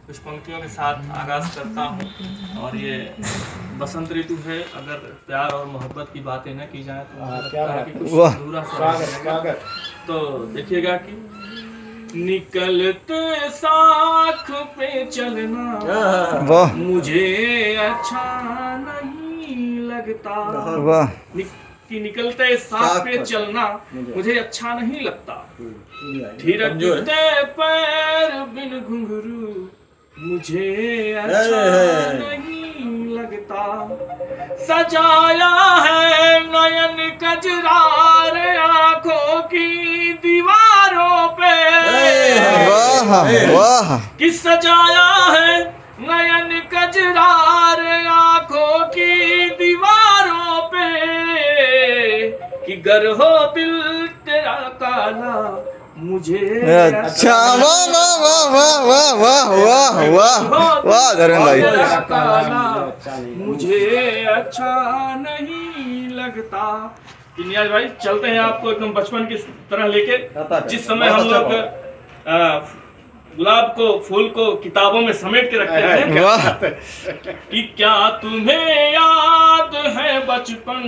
कुछ पंक्तियों के साथ आगाज करता हूँ। और ये बसंत ऋतु है, अगर प्यार और मोहब्बत की बातें न की जाए तो मुझे लगता है कि कुछ अधूरा सा रहेगा। तो देखिएगा कि निकलते साख पे चलना मुझे अच्छा नहीं लगता। कि निकलते साथ पे चलना मुझे अच्छा नहीं लगता। थिरकते पैर बिन घुंघरू मुझे अच्छा नहीं लगता। सजाया है नयन कजरार आंखों की दीवारों पे, कि सजाया है नयन कजरार आंखों की दीवारों पे, कि गर हो दिल तेरा काला मुझे अच्छा वाह धर्मेंद्र भाई, काला मुझे अच्छा नहीं लगता। नियाज भाई चलते हैं आपको एकदम बचपन की तरह लेके, जिस समय हम लोग गुलाब को फूल को किताबों में समेट के रखते थे। कि क्या तुम्हें याद है बचपन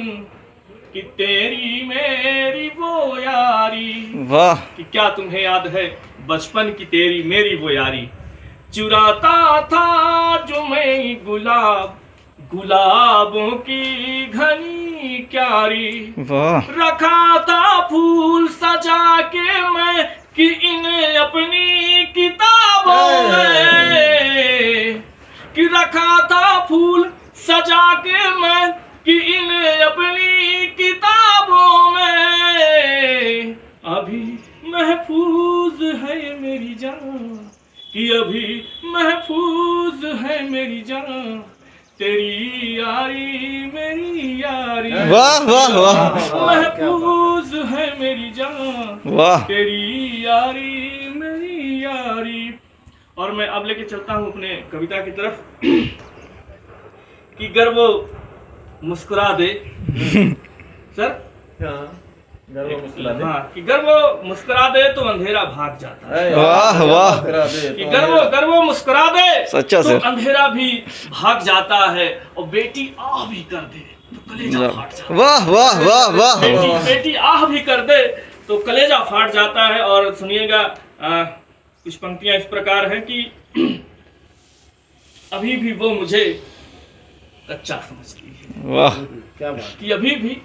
कि तेरी मेरी वो यारी, वाह, कि क्या तुम्हें याद है बचपन की तेरी मेरी वो यारी। चुराता था जो मैं गुलाब गुलाबों की घनी क्यारी, वाह, रखा था फूल सजा के मैं कि इन्हें अपनी किताबों में, कि रखा था फूल सजा के मैं कि इन्हें अपनी किताबों में। अभी महफूज है मेरी जान, कि अभी महफूज है मेरी जान, तेरी यारी मेरी यारी, वाह वाह वाह, महफूज है मेरी जान, वाह, तेरी यारी मेरी यारी। और मैं अब लेके चलता हूँ अपने कविता की तरफ। कि गर वो मुस्कुरा दे सर, हाँ, कि गर वो मुस्कुरा दे तो अंधेरा भाग जाता है। वाह वाह, कि गर वो मुस्कुरा दे सच्चा तो अंधेरा भी भाग जाता है, और बेटी आह भी कर दे तो कलेजा फाट जाता है। वाह वाह वाह वाह, बेटी आह भी कर दे तो कलेजा फाट जाता है। और सुनिएगा कुछ पंक्तियां इस प्रकार हैं कि अभी भी वो मुझे कच्चा समझती है। वाह क्या बात, कि अभी भी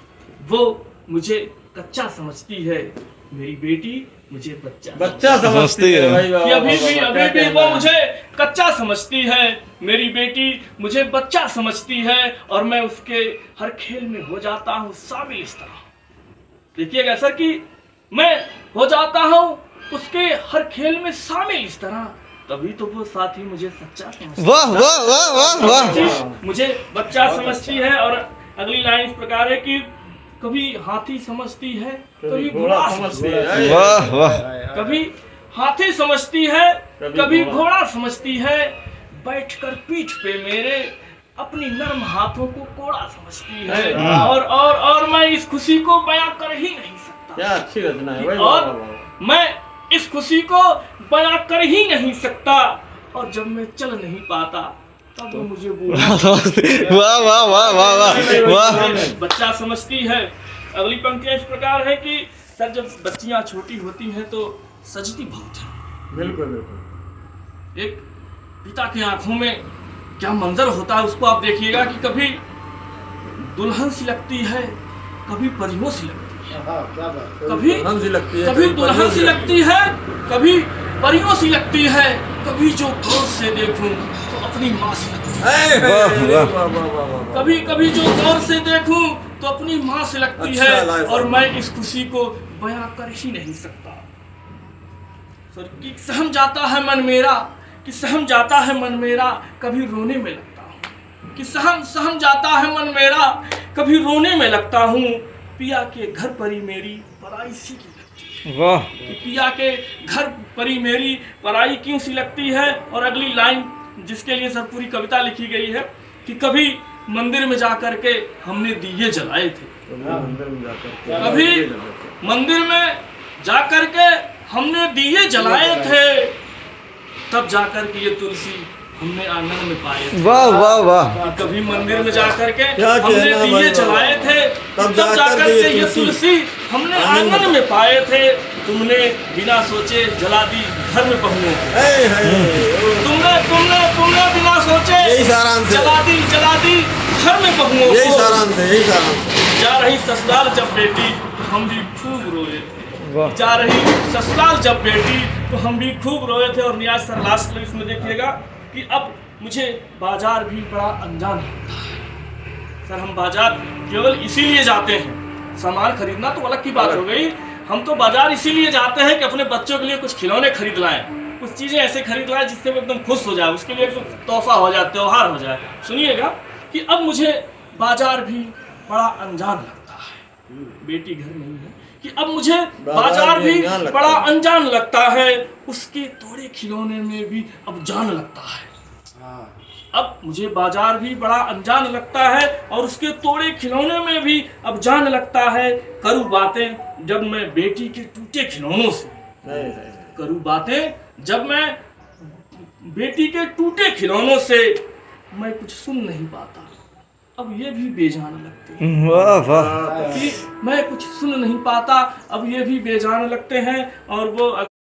वो मुझे कच्चा समझती है, मेरी बेटी मुझे बच्चा समझती है। कि अभी भी वो मुझे कच्चा समझती है, मेरी बेटी मुझे बच्चा समझती है, और मैं उसके हर खेल में हो जाता हूँ शामिल इस तरह। देखिएगा सर कि मैं हो जाता हूँ उसके हर खेल में शामिल इस तरह, तभी तो वो साथी मुझे सच्चा समझती है। वाह वाह वाह वाह वाह, मुझे बच्चा समझती है। और अगली लाइन इस प्रकार है कि कभी हाथी समझती है कभी घोड़ा समझती है। वाह वाह, कभी हाथी समझती है कभी घोड़ा समझती है, बैठकर पीठ पे मेरे अपनी नर्म हाथों को कोड़ा समझती है। और मैं इस खुशी को बयां कर ही नहीं सकता। क्या अच्छी रचना है। और मैं इस खुशी को बयां कर ही नहीं सकता, और जब मैं चल नहीं पाता तब वो मुझे वाह वाह वाह वाह वाह, बच्चा समझती है। अगली पंक्तियां इस प्रकार है कि सर जब बच्चियां छोटी होती हैं तो सजती बहुत है। बिल्कुल बिल्कुल, एक पिता की आंखों में क्या मंजर होता है उसको आप देखिएगा कि कभी दुल्हन सी लगती है कभी परियों सी लगती है, कभी दुल्हन सी लगती है कभी परियों सी लगती है, कभी जो गौर से देखूं तो अपनी माँ से लगती है, कभी जो गौर से देखूं तो अपनी माँ से लगती है, और मैं इस खुशी को बयां कर ही नहीं सकता। सर कि सहम जाता है मन मेरा, कि सहम जाता है मन मेरा, कभी रोने में लगता हूँ, कि सहम जाता है मन मेरा, कभी रोने में लगता हूँ, पिया के घर परी मेरी पराई सी की लगती है। वाह, कि पिया के घर परी मेरी पराई क्यों सी लगती है। और अगली लाइन जिसके लिए सर पूरी कविता लिखी गई है कि कभी मंदिर में जाकर के हमने दिए जलाए थे, कभी मंदिर में जाकर के हमने दिए जलाए थे, तब जाकर के ये तुलसी हमने आंगन में पाए थे। वाह वाह वाह। कभी मंदिर में जाकर के हमने दिए जलाए थे, तब जाकर के ये तुलसी हमने आंगन में पाए थे। तुमने बिना सोचे जला दी घर में बहुओं को, तुमने बिना सोचे जला दी घर में बहुओं को। जा रही ससुराल जब बेटी तो हम भी खूब रोए थे, जा रही ससुराल जब बेटी तो हम भी खूब रोए थे। और नियाज सर लास्ट में इसमें देखिएगा कि अब मुझे बाजार भी बड़ा अनजान लगता है। सर हम बाजार केवल इसीलिए जाते हैं, सामान खरीदना तो अलग की बात हो गई, हम तो बाजार इसीलिए जाते हैं कि अपने बच्चों के लिए कुछ खिलौने खरीद लाएं, कुछ चीजें ऐसे खरीद लाएं जिससे वो एकदम खुश हो जाए, उसके लिए तोहफा हो जाए, त्योहार हो जाए। सुनिएगा कि अब मुझे बाजार भी बड़ा अनजान लगता है, बेटी घर नहीं है, कि अब मुझे बाजार भी बड़ा अनजान लगता है, उसके थोड़े खिलौने में भी अब जान लगता है। अब मुझे बाजार भी बड़ा अनजान लगता है और उसके तोड़े खिलौने में भी अब जान लगता है। करूँ बातें जब मैं बेटी के टूटे खिलौनों से, करूँ बातें जब मैं बेटी के टूटे खिलौनों से, मैं कुछ सुन नहीं पाता, अब ये भी बेजान लगते हैं। वाह वाह। कि मैं कुछ सुन नहीं पाता, अब ये भी बेजान लगते हैं। और वो